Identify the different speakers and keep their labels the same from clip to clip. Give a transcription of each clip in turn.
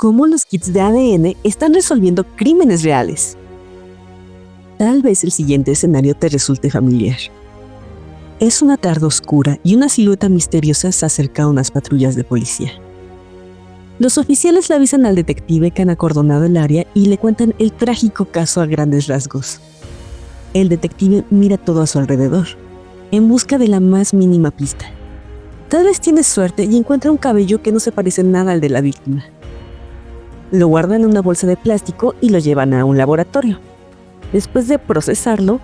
Speaker 1: cómo los kits de ADN están resolviendo crímenes reales. Tal vez el siguiente escenario te resulte familiar. Es una tarde oscura y una silueta misteriosa se acerca a unas patrullas de policía. Los oficiales le avisan al detective que han acordonado el área y le cuentan el trágico caso a grandes rasgos. El detective mira todo a su alrededor, en busca de la más mínima pista. Tal vez tiene suerte y encuentra un cabello que no se parece nada al de la víctima. Lo guardan en una bolsa de plástico y lo llevan a un laboratorio. Después de procesarlo,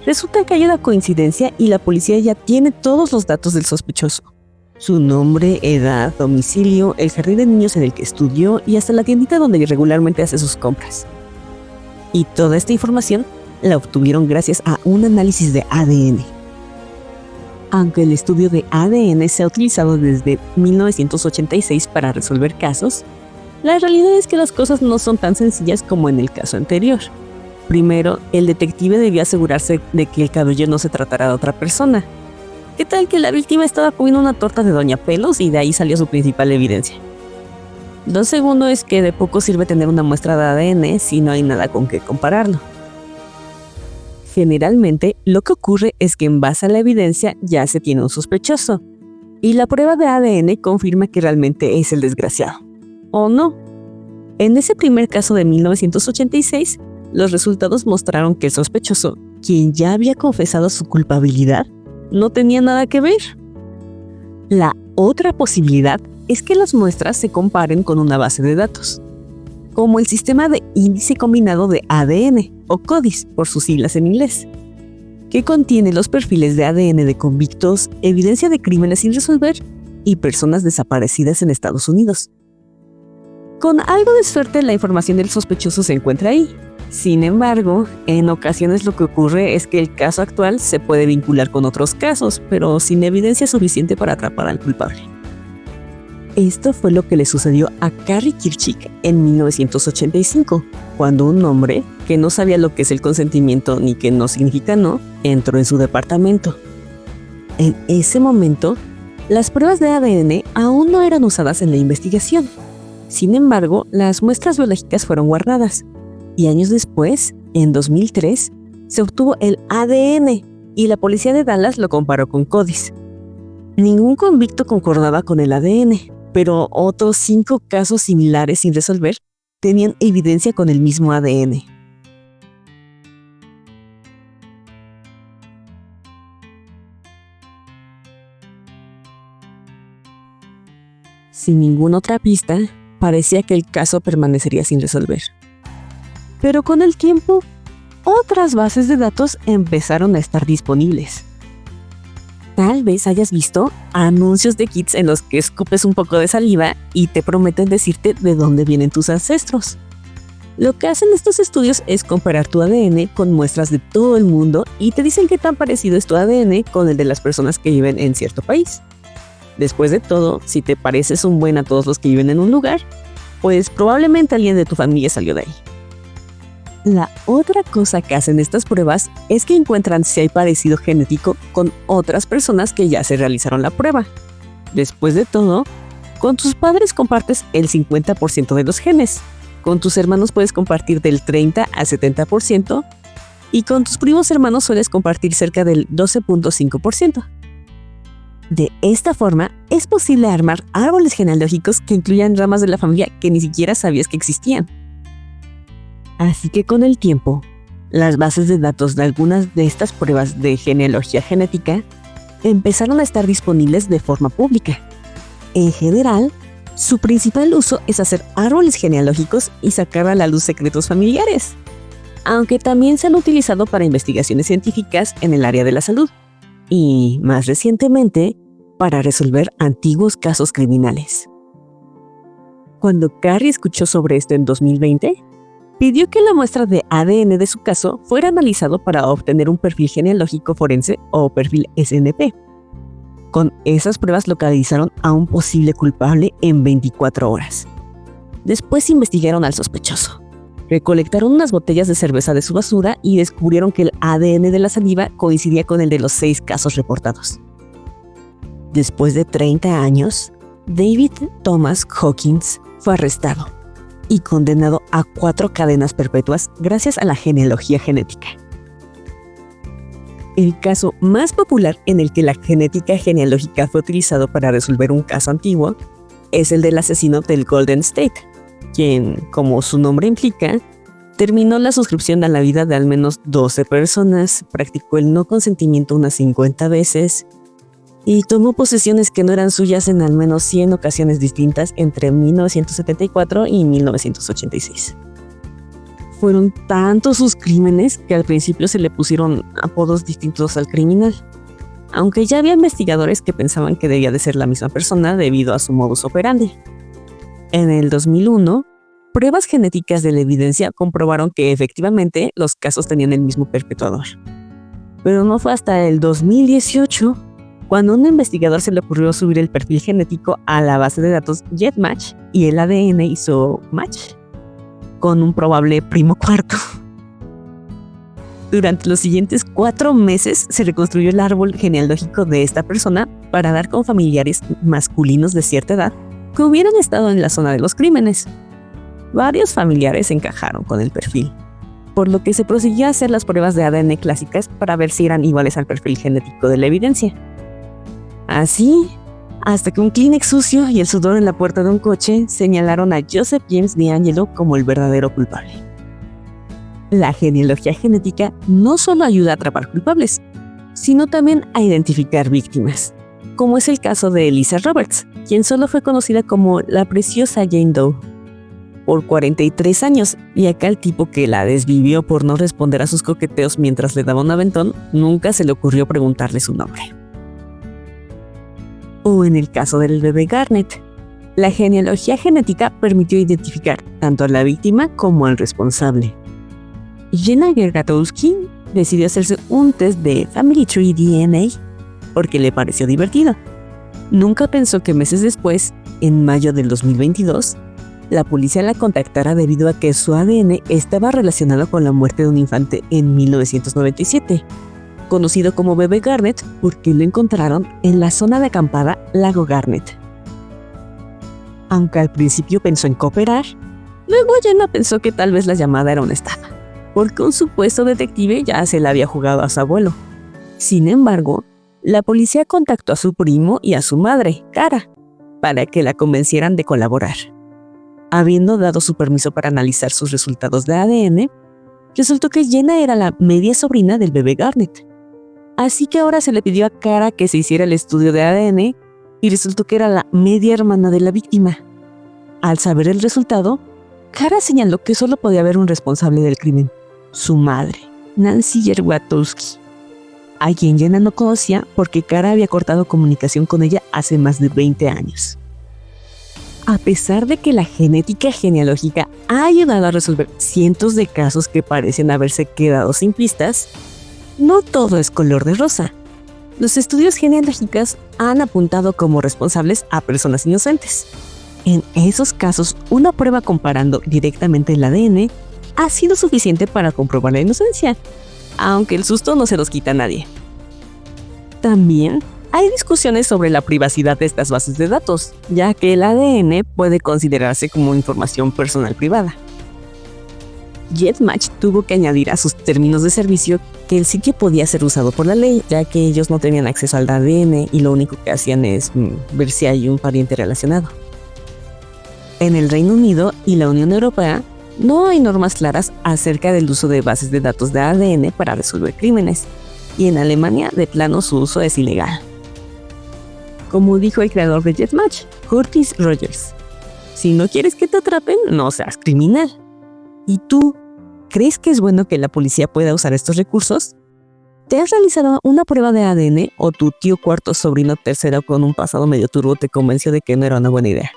Speaker 1: resulta que hay una coincidencia y la policía ya tiene todos los datos del sospechoso. Su nombre, edad, domicilio, el jardín de niños en el que estudió y hasta la tiendita donde regularmente hace sus compras. Y toda esta información la obtuvieron gracias a un análisis de ADN. Aunque el estudio de ADN se ha utilizado desde 1986 para resolver casos, la realidad es que las cosas no son tan sencillas como en el caso anterior. Primero, el detective debió asegurarse de que el cabello no se tratara de otra persona. ¿Qué tal que la víctima estaba comiendo una torta de Doña Pelos y de ahí salió su principal evidencia? Lo segundo es que de poco sirve tener una muestra de ADN si no hay nada con qué compararlo. Generalmente, lo que ocurre es que en base a la evidencia ya se tiene un sospechoso, y la prueba de ADN confirma que realmente es el desgraciado. ¿O no? En ese primer caso de 1986, los resultados mostraron que el sospechoso, quien ya había confesado su culpabilidad, no tenía nada que ver. La otra posibilidad es que las muestras se comparen con una base de datos, como el sistema de índice combinado de ADN, o CODIS por sus siglas en inglés, que contiene los perfiles de ADN de convictos, evidencia de crímenes sin resolver y personas desaparecidas en Estados Unidos. Con algo de suerte, la información del sospechoso se encuentra ahí. Sin embargo, en ocasiones lo que ocurre es que el caso actual se puede vincular con otros casos, pero sin evidencia suficiente para atrapar al culpable. Esto fue lo que le sucedió a Carrie Kirchig en 1985, cuando un hombre, que no sabía lo que es el consentimiento ni qué no significa no, entró en su departamento. En ese momento, las pruebas de ADN aún no eran usadas en la investigación. Sin embargo, las muestras biológicas fueron guardadas, y años después, en 2003, se obtuvo el ADN y la policía de Dallas lo comparó con CODIS. Ningún convicto concordaba con el ADN, pero otros 5 casos similares sin resolver tenían evidencia con el mismo ADN. Sin ninguna otra pista, parecía que el caso permanecería sin resolver. Pero con el tiempo, otras bases de datos empezaron a estar disponibles. Tal vez hayas visto anuncios de kits en los que escupes un poco de saliva y te prometen decirte de dónde vienen tus ancestros. Lo que hacen estos estudios es comparar tu ADN con muestras de todo el mundo y te dicen qué tan parecido es tu ADN con el de las personas que viven en cierto país. Después de todo, si te pareces un buen a todos los que viven en un lugar, pues probablemente alguien de tu familia salió de ahí. La otra cosa que hacen estas pruebas es que encuentran si hay parecido genético con otras personas que ya se realizaron la prueba. Después de todo, con tus padres compartes el 50% de los genes, con tus hermanos puedes compartir del 30 al 70% y con tus primos hermanos sueles compartir cerca del 12.5%. De esta forma, es posible armar árboles genealógicos que incluyan ramas de la familia que ni siquiera sabías que existían. Así que con el tiempo, las bases de datos de algunas de estas pruebas de genealogía genética empezaron a estar disponibles de forma pública. En general, su principal uso es hacer árboles genealógicos y sacar a la luz secretos familiares, aunque también se han utilizado para investigaciones científicas en el área de la salud y, más recientemente, para resolver antiguos casos criminales. Cuando Carrie escuchó sobre esto en 2020, pidió que la muestra de ADN de su caso fuera analizado para obtener un perfil genealógico forense o perfil SNP. Con esas pruebas localizaron a un posible culpable en 24 horas. Después investigaron al sospechoso. Recolectaron unas botellas de cerveza de su basura y descubrieron que el ADN de la saliva coincidía con el de los 6 casos reportados. Después de 30 años, David Thomas Hawkins fue arrestado. y condenado a 4 cadenas perpetuas gracias a la genealogía genética. El caso más popular en el que la genética genealógica fue utilizado para resolver un caso antiguo es el del asesino del Golden State, quien, como su nombre implica, terminó la suscripción a la vida de al menos 12 personas, practicó el no consentimiento unas 50 veces y tomó posesiones que no eran suyas en al menos 100 ocasiones distintas entre 1974 y 1986. Fueron tantos sus crímenes que al principio se le pusieron apodos distintos al criminal, aunque ya había investigadores que pensaban que debía de ser la misma persona debido a su modus operandi. En el 2001, pruebas genéticas de la evidencia comprobaron que efectivamente los casos tenían el mismo perpetuador. Pero no fue hasta el 2018 cuando a un investigador se le ocurrió subir el perfil genético a la base de datos GETmatch y el ADN hizo match con un probable primo cuarto. Durante los siguientes 4 meses se reconstruyó el árbol genealógico de esta persona para dar con familiares masculinos de cierta edad que hubieran estado en la zona de los crímenes. Varios familiares encajaron con el perfil, por lo que se prosiguió a hacer las pruebas de ADN clásicas para ver si eran iguales al perfil genético de la evidencia. Así, hasta que un Kleenex sucio y el sudor en la puerta de un coche señalaron a Joseph James DeAngelo como el verdadero culpable. La genealogía genética no solo ayuda a atrapar culpables, sino también a identificar víctimas, como es el caso de Elisa Roberts, quien solo fue conocida como la preciosa Jane Doe por 43 años, y acá el tipo que la desvivió por no responder a sus coqueteos mientras le daba un aventón, nunca se le ocurrió preguntarle su nombre. O en el caso del bebé Garnett, la genealogía genética permitió identificar tanto a la víctima como al responsable. Jenna Gergatowski decidió hacerse un test de Family Tree DNA porque le pareció divertido. Nunca pensó que meses después, en mayo del 2022, la policía la contactara debido a que su ADN estaba relacionado con la muerte de un infante en 1997, conocido como bebé Garnett porque lo encontraron en la zona de acampada Lago Garnett. Aunque al principio pensó en cooperar, luego Jenna pensó que tal vez la llamada era una estafa, porque un supuesto detective ya se la había jugado a su abuelo. Sin embargo, la policía contactó a su primo y a su madre, Cara, para que la convencieran de colaborar. Habiendo dado su permiso para analizar sus resultados de ADN, resultó que Jenna era la media sobrina del bebé Garnett. Así que ahora se le pidió a Cara que se hiciera el estudio de ADN y resultó que era la media hermana de la víctima. Al saber el resultado, Cara señaló que solo podía haber un responsable del crimen, su madre, Nancy Gergatowski, a quien Jenna no conocía porque Cara había cortado comunicación con ella hace más de 20 años. A pesar de que la genética genealógica ha ayudado a resolver cientos de casos que parecen haberse quedado sin pistas, no todo es color de rosa. Los estudios genealógicos han apuntado como responsables a personas inocentes. En esos casos, una prueba comparando directamente el ADN ha sido suficiente para comprobar la inocencia, aunque el susto no se los quita a nadie. También hay discusiones sobre la privacidad de estas bases de datos, ya que el ADN puede considerarse como información personal privada. GETmatch tuvo que añadir a sus términos de servicio que el sitio podía ser usado por la ley, ya que ellos no tenían acceso al ADN y lo único que hacían es ver si hay un pariente relacionado. En el Reino Unido y la Unión Europea no hay normas claras acerca del uso de bases de datos de ADN para resolver crímenes, y en Alemania de plano su uso es ilegal. Como dijo el creador de GETmatch, Curtis Rogers, si no quieres que te atrapen, no seas criminal. ¿Y tú, crees que es bueno que la policía pueda usar estos recursos? ¿Te has realizado una prueba de ADN o tu tío cuarto, sobrino tercero con un pasado medio turbo te convenció de que no era una buena idea?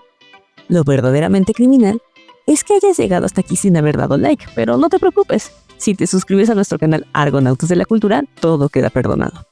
Speaker 1: Lo verdaderamente criminal es que hayas llegado hasta aquí sin haber dado like, pero no te preocupes. Si te suscribes a nuestro canal Argonautas de la Cultura, todo queda perdonado.